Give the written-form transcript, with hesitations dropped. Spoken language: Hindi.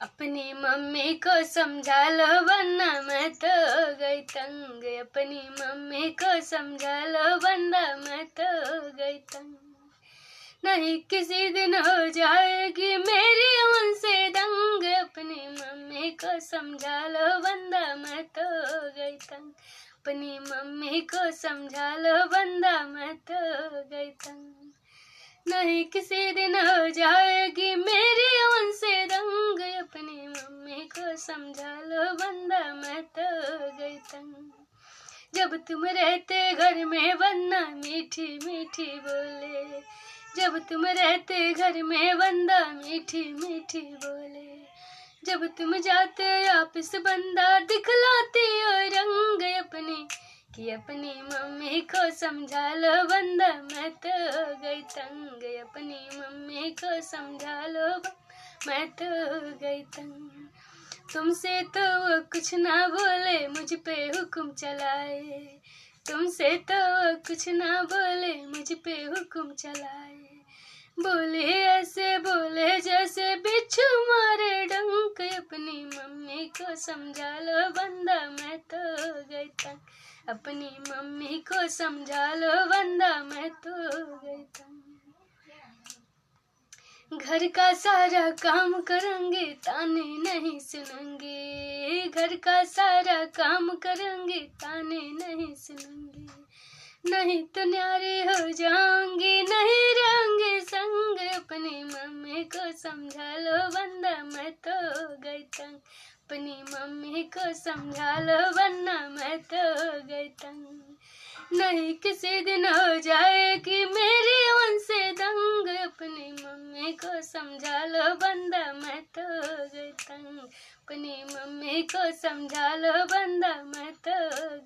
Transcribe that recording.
अपनी मम्मी को समझा लो वरना मैं तो हो गई तंग। अपनी मम्मी को समझा लो वरना मैं तो हो गई तंग। नहीं किसी दिन हो जाएगी मेरी उनसे दंग। अपनी मम्मी को समझा लो वरना मैं तो हो गई तंग। अपनी मम्मी को समझा लो वरना मैं तो हो गई तंग। नहीं किसी दिन हो जाएगी मेरी उनसे दंग। अपनी मम्मी को समझा लो वरना मैं तो हो गई तंग। जब तुम रहते घर में वरना मीठी मीठी बोले। जब तुम रहते घर में वरना मीठी मीठी बोले। जब तुम जाते आपस बंदा दिखलाती हो रंग अपनी। कि अपनी मम्मी को समझा लो वरना मैं तो हो गई तंग। अपनी मम्मी को समझा लो मैं तो हो गई तंग। तुमसे तो वो कुछ ना बोले मुझ पे हुक्म चलाए। तुमसे तो वो कुछ ना बोले मुझ पे हुक्म चलाए। बोले ऐसे बोले जैसे बिच्छू मारे डंक। अपनी मम्मी को समझा लो वरना मैं तो हो गई तंग। अपनी मम्मी को समझा लो वरना मैं तो हो गई तंग। घर का सारा काम करेंगे ताने नहीं सुनेंगे। घर का सारा काम करेंगे ताने नहीं सुनेंगे। नहीं तो न्यारे हो जाऊंगी नहीं रहेंगे संग। अपनी मम्मी को समझा लो वरना मैं तो हो गई तंग। अपनी मम्मी को समझा लो वरना मैं तो हो गई तंग। नहीं किसी दिन हो जाएगी मेरी उनसे दंग। अपनी मम्मी को समझा लो वरना मैं तो हो गई तंग। अपनी मम्मी को समझा लो वरना मैं तो हो